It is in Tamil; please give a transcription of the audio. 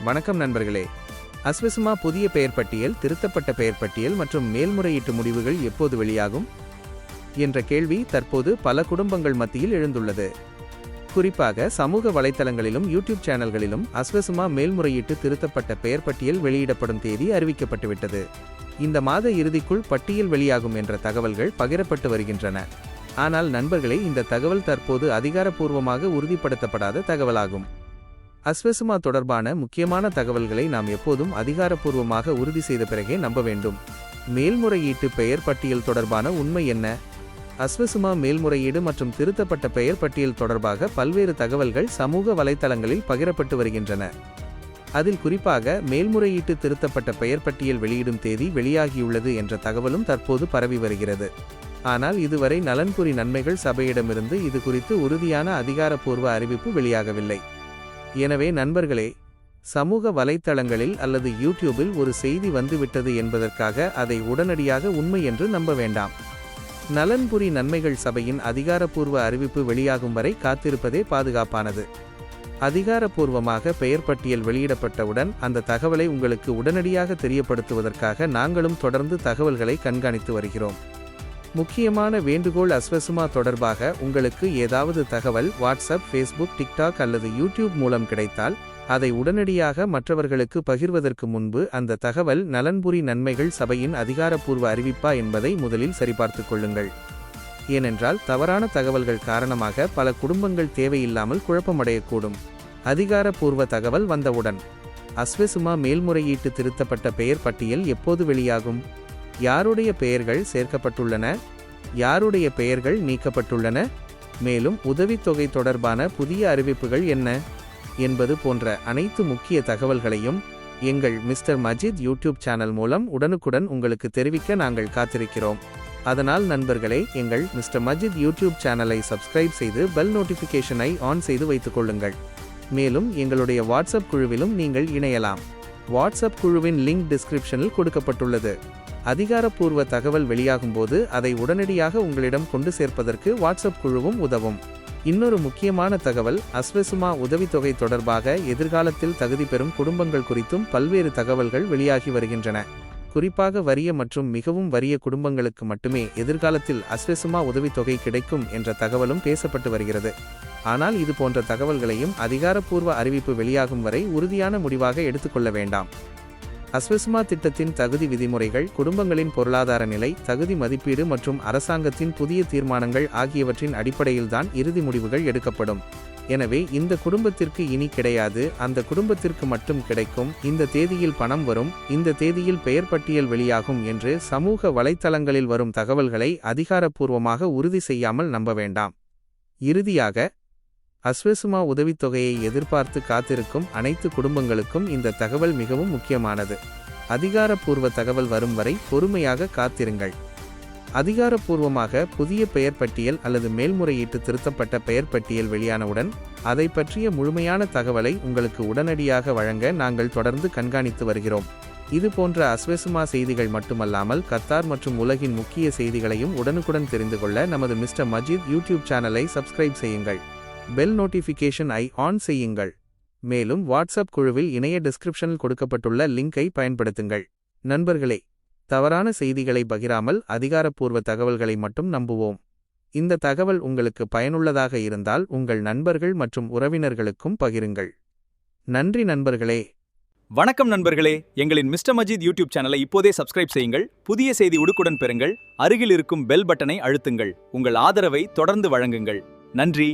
வணக்கம் நண்பர்களே. அஸ்வசுமா புதிய பெயர் பட்டியல், திருத்தப்பட்ட பெயர் பட்டியல் மற்றும் மேல்முறையீட்டு முடிவுகள் எப்போது வெளியாகும் என்ற கேள்வி தற்போது பல குடும்பங்கள் மத்தியில் எழுந்துள்ளது. குறிப்பாக சமூக வலைத்தளங்களிலும் யூடியூப் சேனல்களிலும் அஸ்வசுமா மேல்முறையீட்டு திருத்தப்பட்ட பெயர் பட்டியல் வெளியிடப்படும் தேதி அறிவிக்கப்பட்டுவிட்டது. இந்த மாத இறுதிக்குள் பட்டியல் வெளியாகும் என்ற தகவல்கள் பகிரப்பட்டு வருகின்றன. ஆனால் நண்பர்களே, இந்த தகவல் தற்போது அதிகாரப்பூர்வமாக உறுதிப்படுத்தப்படாத தகவலாகும். அஸ்வசுமா தொடர்பான முக்கியமான தகவல்களை நாம் எப்போதும் அதிகாரப்பூர்வமாக உறுதி செய்த பிறகே நம்ப வேண்டும். மேல்முறையீட்டு பெயர் பட்டியல் தொடர்பான உண்மை என்ன? அஸ்வசுமா மேல்முறையீடு மற்றும் திருத்தப்பட்ட பெயர் பட்டியல் தொடர்பாக பல்வேறு தகவல்கள் சமூக வலைத்தளங்களில் பகிரப்பட்டு வருகின்றன. அதில் குறிப்பாக மேல்முறையீட்டு திருத்தப்பட்ட பெயர் பட்டியல் வெளியிடும் தேதி வெளியாகியுள்ளது என்ற தகவலும் தற்போது பரவி வருகிறது. ஆனால் இதுவரை நலன்புரி நன்மைகள் சபையிடமிருந்து இது குறித்து உறுதியான அதிகாரப்பூர்வ அறிவிப்பு வெளியாகவில்லை. எனவே நண்பர்களே, சமூக வலைத்தளங்களில் அல்லது யூடியூபில் ஒரு செய்தி வந்துவிட்டது என்பதற்காக அதை உடனடியாக உண்மை என்று நம்ப வேண்டாம். நலன்புரி நன்மைகள் சபையின் அதிகாரப்பூர்வ அறிவிப்பு வெளியாகும் வரை காத்திருப்பதே பாதுகாப்பானது. அதிகாரப்பூர்வமாக பெயர் பட்டியல் வெளியிடப்பட்டவுடன் அந்த தகவலை உங்களுக்கு உடனடியாக தெரியப்படுத்துவதற்காக நாங்களும் தொடர்ந்து தகவல்களை கண்காணித்து வருகிறோம். முக்கியமான வேண்டுகோள்: அஸ்வசுமா தொடர்பாக உங்களுக்கு ஏதாவது தகவல் வாட்ஸ்அப், ஃபேஸ்புக், டிக்டாக் அல்லது யூடியூப் மூலம் கிடைத்தால் அதை உடனடியாக மற்றவர்களுக்கு பகிர்வதற்கு முன்பு அந்த தகவல் நலன்புரி நன்மைகள் சபையின் அதிகாரப்பூர்வ அறிவிப்பா என்பதை முதலில் சரிபார்த்து கொள்ளுங்கள். ஏனென்றால் தவறான தகவல்கள் காரணமாக பல குடும்பங்கள் தேவையில்லாமல் குழப்பமடையக்கூடும். அதிகாரப்பூர்வ தகவல் வந்தவுடன் அஸ்வசுமா மேல்முறையீட்டு திருத்தப்பட்ட பெயர் பட்டியல் எப்போது வெளியாகும்? யாருடைய பெயர்கள் சேர்க்கப்பட்டுள்ளன? யாருடைய பெயர்கள் நீக்கப்பட்டுள்ளன? மேலும் உதவித்தொகை தொடர்பான புதிய அறிவிப்புகள் என்ன என்பது போன்ற அனைத்து முக்கிய தகவல்களையும் எங்கள் மிஸ்டர் மஜித் யூடியூப் சேனல் மூலம் உடனுக்குடன் உங்களுக்கு தெரிவிக்க நாங்கள் காத்திருக்கிறோம். அதனால் நண்பர்களே, எங்கள் மிஸ்டர் மஜித் யூடியூப் சேனலை சப்ஸ்கிரைப் செய்து பெல் நோட்டிஃபிகேஷனை ஆன் செய்து வைத்துக் கொள்ளுங்கள். மேலும் எங்களுடைய வாட்ஸ்அப் குழுவிலும் நீங்கள் இணையலாம். வாட்ஸ்அப் குழுவின் லிங்க் டிஸ்கிரிப்ஷனில் கொடுக்கப்பட்டுள்ளது. அதிகாரப்பூர்வ தகவல் வெளியாகும்போது அதை உடனடியாக உங்களிடம் கொண்டு சேர்ப்பதற்கு வாட்ஸ்அப் குழுவும் உதவும். இன்னொரு முக்கியமான தகவல்: அஸ்வசுமா உதவித்தொகை தொடர்பாக எதிர்காலத்தில் தகுதி பெறும் குடும்பங்கள் குறித்தும் பல்வேறு தகவல்கள் வெளியாகி வருகின்றன. குறிப்பாக வறிய மற்றும் மிகவும் வறிய குடும்பங்களுக்கு மட்டுமே எதிர்காலத்தில் அஸ்வசுமா உதவித்தொகை கிடைக்கும் என்ற தகவலும் பேசப்பட்டு வருகிறது. ஆனால் இது போன்ற தகவல்களையும் அதிகாரப்பூர்வ அறிவிப்பு வெளியாகும் வரை உறுதியான முடிவாக எடுத்துக்கொள்ள வேண்டாம். அஸ்வசுமா திட்டத்தின் தகுதி விதிமுறைகள், குடும்பங்களின் பொருளாதார நிலை, தகுதி மதிப்பீடு மற்றும் அரசாங்கத்தின் புதிய தீர்மானங்கள் ஆகியவற்றின் அடிப்படையில்தான் இறுதி முடிவுகள் எடுக்கப்படும். எனவே இந்த குடும்பத்திற்கு இனி கிடையாது, அந்த குடும்பத்திற்கு மட்டும் கிடைக்கும், இந்த தேதியில் பணம் வரும், இந்த தேதியில் பெயர் பட்டியல் வெளியாகும் என்று சமூக வலைத்தளங்களில் வரும் தகவல்களை அதிகாரப்பூர்வமாக உறுதி செய்யாமல் நம்ப வேண்டாம். இறுதியாக, அஸ்வசுமா உதவித்தொகையை எதிர்பார்த்து காத்திருக்கும் அனைத்து குடும்பங்களுக்கும் இந்த தகவல் மிகவும் முக்கியமானது. அதிகாரப்பூர்வ தகவல் வரும் வரை பொறுமையாக காத்திருங்கள். அதிகாரப்பூர்வமாக புதிய பெயர் பட்டியல் அல்லது மேல்முறையீட்டு திருத்தப்பட்ட பெயர் பட்டியல் வெளியானவுடன் அதை பற்றிய முழுமையான தகவலை உங்களுக்கு உடனடியாக வழங்க நாங்கள் தொடர்ந்து கண்காணித்து வருகிறோம். இது போன்ற அஸ்வசுமா செய்திகள் மட்டுமல்லாமல் கத்தார் மற்றும் உலகின் முக்கிய செய்திகளையும் உடனுக்குடன் தெரிந்து கொள்ள நமது மிஸ்டர் மஜித் யூடியூப் சேனலை சப்ஸ்கிரைப் செய்யுங்கள். பெல் நோட்டிஃபிகேஷன் ஐ ஆன் செய்யுங்கள். மேலும் வாட்ஸ்அப் குழுவில் இணைய டிஸ்கிரிப்ஷனில் கொடுக்கப்பட்டுள்ள லிங்கை பயன்படுத்துங்கள். நண்பர்களே, தவறான செய்திகளை பகிராமல் அதிகாரப்பூர்வ தகவல்களை மட்டும் நம்புவோம். இந்த தகவல் உங்களுக்கு பயனுள்ளதாக இருந்தால் உங்கள் நண்பர்கள் மற்றும் உறவினர்களுக்கும் பகிருங்கள். நன்றி நண்பர்களே. வணக்கம் நண்பர்களே, எங்களின் மிஸ்டர் மஜித் யூடியூப் சேனலை இப்போதே சப்ஸ்கிரைப் செய்யுங்கள். புதிய செய்தி உடனுக்குடன் பெறுங்கள். அருகில் இருக்கும் பெல் பட்டனை அழுத்துங்கள். உங்கள் ஆதரவை தொடர்ந்து வழங்குங்கள். நன்றி.